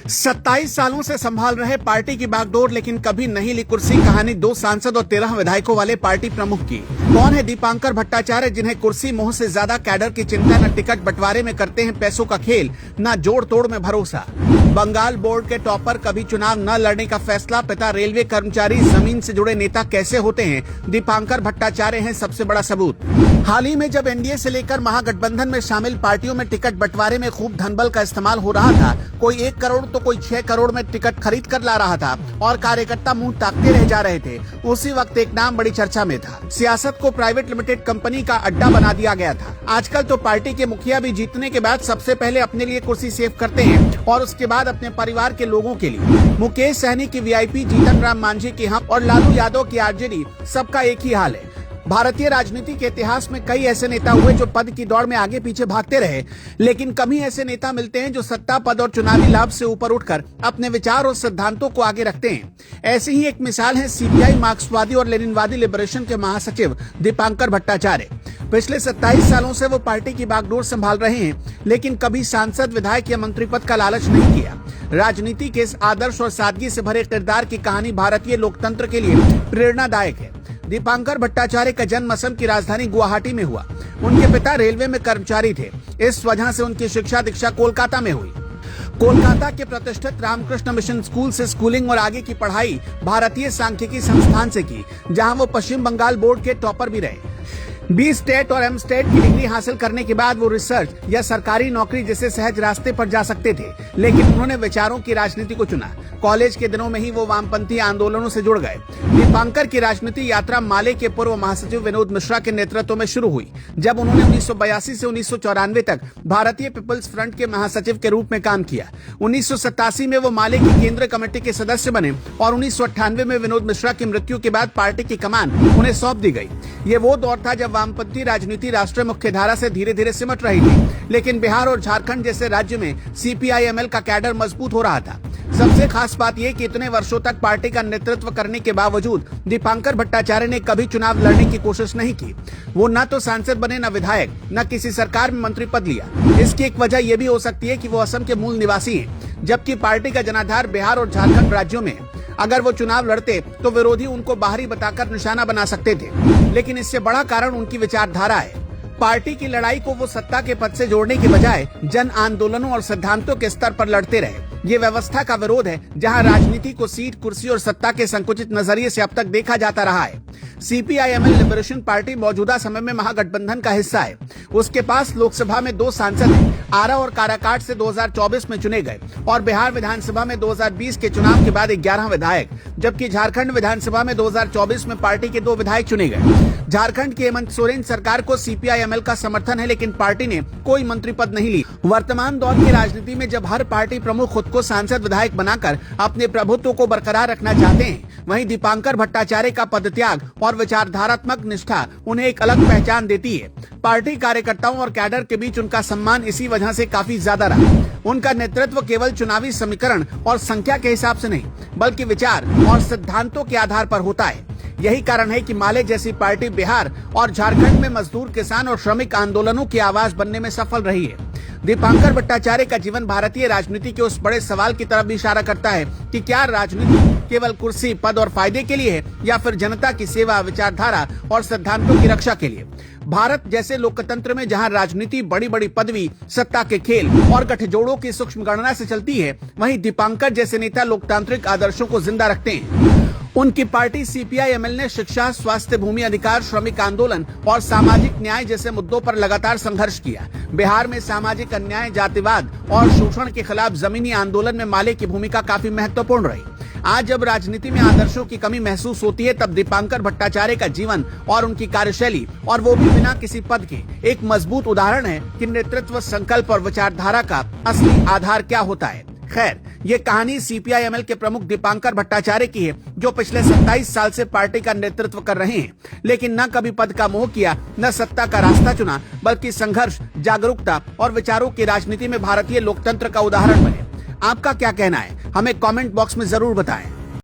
27 सालों से संभाल रहे पार्टी की बागडोर, लेकिन कभी नहीं ली कुर्सी। कहानी 2 सांसद और 13 विधायकों वाले पार्टी प्रमुख की। कौन है दीपांकर भट्टाचार्य, जिन्हें कुर्सी मोह से ज्यादा कैडर की चिंता, न टिकट बंटवारे में करते हैं पैसों का खेल, न जोड़ तोड़ में भरोसा। बंगाल बोर्ड के टॉपर, कभी चुनाव न लड़ने का फैसला। पिता रेलवे कर्मचारी, जमीन से जुड़े नेता कैसे होते हैं, दीपांकर भट्टाचार्य हैं सबसे बड़ा सबूत। हाल ही में जब एनडीए से लेकर महागठबंधन में शामिल पार्टियों में टिकट बंटवारे में खूब धनबल का इस्तेमाल हो रहा था, कोई 1 करोड़ तो कोई 6 करोड़ में टिकट खरीद कर ला रहा था और कार्यकर्ता मुंह ताकते रह जा रहे थे, उसी वक्त एक नाम बड़ी चर्चा में था। सियासत को प्राइवेट लिमिटेड कंपनी का अड्डा बना दिया गया था। आजकल तो पार्टी के मुखिया भी जीतने के बाद सबसे पहले अपने लिए कुर्सी सेव करते हैं और उसके बाद अपने परिवार के लोगों के लिए। मुकेश सहनी की वीआईपी, जीतन राम मांझी की हम और लालू यादव की आरजेडी, सबका एक ही हाल है। भारतीय राजनीति के इतिहास में कई ऐसे नेता हुए जो पद की दौड़ में आगे पीछे भागते रहे, लेकिन कम ही ऐसे नेता मिलते हैं जो सत्ता, पद और चुनावी लाभ से ऊपर उठकर अपने विचार और सिद्धांतों को आगे रखते हैं। ऐसी ही एक मिसाल है सीपीआई, मार्क्सवादी और लेनिनवादी लिबरेशन के महासचिव दीपांकर भट्टाचार्य। पिछले 27 सालों से वो पार्टी की बागडोर संभाल रहे हैं, लेकिन कभी सांसद, विधायक या मंत्री पद का लालच नहीं किया। राजनीति के इस आदर्श और सादगी से भरे किरदार की कहानी भारतीय लोकतंत्र के लिए प्रेरणादायक है। दीपांकर भट्टाचार्य का जन्म असम की राजधानी गुवाहाटी में हुआ। उनके पिता रेलवे में कर्मचारी थे, इस वजह से उनकी शिक्षा दीक्षा कोलकाता में हुई। कोलकाता के प्रतिष्ठित रामकृष्ण मिशन स्कूल से स्कूलिंग और आगे की पढ़ाई भारतीय सांख्यिकी संस्थान से की, जहां वो पश्चिम बंगाल बोर्ड के टॉपर भी रहे। बी स्टेट और एम स्टेट की डिग्री हासिल करने के बाद वो रिसर्च या सरकारी नौकरी जैसे सहज रास्ते पर जा सकते थे, लेकिन उन्होंने विचारों की राजनीति को चुना। कॉलेज के दिनों में ही वो वामपंथी आंदोलनों से जुड़ गए। दीपांकर की राजनीति यात्रा माले के पूर्व महासचिव विनोद मिश्रा के नेतृत्व में शुरू हुई, जब उन्होंने 1982 से 1994 तक भारतीय पीपल्स फ्रंट के महासचिव के रूप में काम किया। 1987 में वो माले की केंद्रीय कमेटी के सदस्य बने और 1998 में विनोद मिश्रा की मृत्यु के बाद पार्टी की कमान उन्हें सौंप दी गई। ये वो दौर था जब वामपंथी राजनीति राष्ट्रीय मुख्यधारा से धीरे धीरे सिमट रही थी, लेकिन बिहार और झारखंड जैसे राज्य में सीपीआई-एमएल का कैडर मजबूत हो रहा था। सबसे खास बात यह कि इतने वर्षों तक पार्टी का नेतृत्व करने के बावजूद दीपांकर भट्टाचार्य ने कभी चुनाव लड़ने की कोशिश नहीं की। वो न तो सांसद बने, न विधायक, न किसी सरकार में मंत्री पद लिया। इसकी एक वजह यह भी हो सकती है कि वो असम के मूल निवासी हैं, जबकि पार्टी का जनाधार बिहार और झारखंड राज्यों में है। अगर वो चुनाव लड़ते तो विरोधी उनको बाहरी बताकर निशाना बना सकते थे, लेकिन इससे बड़ा कारण उनकी विचारधारा है। पार्टी की लड़ाई को वो सत्ता के पद से जोड़ने के बजाय जन आंदोलनों और सिद्धांतों के स्तर पर लड़ते रहे। ये व्यवस्था का विरोध है, जहां राजनीति को सीट, कुर्सी और सत्ता के संकुचित नजरिए से अब तक देखा जाता रहा है। सीपीआई-एमएल लिबरेशन पार्टी मौजूदा समय में महागठबंधन का हिस्सा है। उसके पास लोकसभा में 2 सांसद हैं। आरा और काराकाट से 2024 में चुने गए और बिहार विधानसभा में 2020 के चुनाव के बाद 11 विधायक, जबकि झारखंड विधानसभा में 2024 में पार्टी के 2 विधायक चुने गए। झारखंड की हेमंत सोरेन सरकार को सीपीआई-एमएल का समर्थन है, लेकिन पार्टी ने कोई मंत्री पद नहीं ली। वर्तमान दौर की राजनीति में जब हर पार्टी प्रमुख खुद को सांसद, विधायक बनाकर अपने प्रभुत्व को बरकरार रखना चाहते हैं, वहीं दीपांकर भट्टाचार्य का पदत्याग और विचारधारात्मक निष्ठा उन्हें एक अलग पहचान देती है। पार्टी कार्यकर्ताओं और कैडर के बीच उनका सम्मान इसी वजह से काफी ज्यादा रहा। उनका नेतृत्व केवल चुनावी समीकरण और संख्या के हिसाब से नहीं, बल्कि विचार और सिद्धांतों के आधार पर होता है। यही कारण है कि माले जैसी पार्टी बिहार और झारखंड में मजदूर, किसान और श्रमिक आंदोलनों की आवाज बनने में सफल रही है। दीपांकर भट्टाचार्य का जीवन भारतीय राजनीति के उस बड़े सवाल की तरफ भी इशारा करता है कि क्या राजनीति केवल कुर्सी, पद और फायदे के लिए है, या फिर जनता की सेवा, विचारधारा और सिद्धांतों की रक्षा के लिए। भारत जैसे लोकतंत्र में जहां राजनीति बड़ी बड़ी पदवी, सत्ता के खेल और गठजोड़ों की सूक्ष्म गणना से चलती है, वहीं दीपांकर जैसे नेता लोकतांत्रिक आदर्शों को जिंदा रखते हैं। उनकी पार्टी सीपीआई-एमएल ने शिक्षा, स्वास्थ्य, भूमि अधिकार, श्रमिक आंदोलन और सामाजिक न्याय जैसे मुद्दों पर लगातार संघर्ष किया। बिहार में सामाजिक अन्याय, जातिवाद और शोषण के खिलाफ जमीनी आंदोलन में माले की भूमिका काफी महत्वपूर्ण रही। आज जब राजनीति में आदर्शों की कमी महसूस होती है, तब दीपांकर भट्टाचार्य का जीवन और उनकी कार्यशैली, और वो भी बिना किसी पद के, एक मजबूत उदाहरण है कि नेतृत्व, संकल्प और विचारधारा का असली आधार क्या होता है। खैर, ये कहानी सीपीआई-एमएल के प्रमुख दीपांकर भट्टाचार्य की है, जो पिछले 27 साल से पार्टी का नेतृत्व कर रहे हैं, लेकिन न कभी पद का मोह किया, न सत्ता का रास्ता चुना, बल्कि संघर्ष, जागरूकता और विचारों की राजनीति में भारतीय लोकतंत्र का उदाहरण बने। आपका क्या कहना है, हमें कमेंट बॉक्स में जरूर बताएं।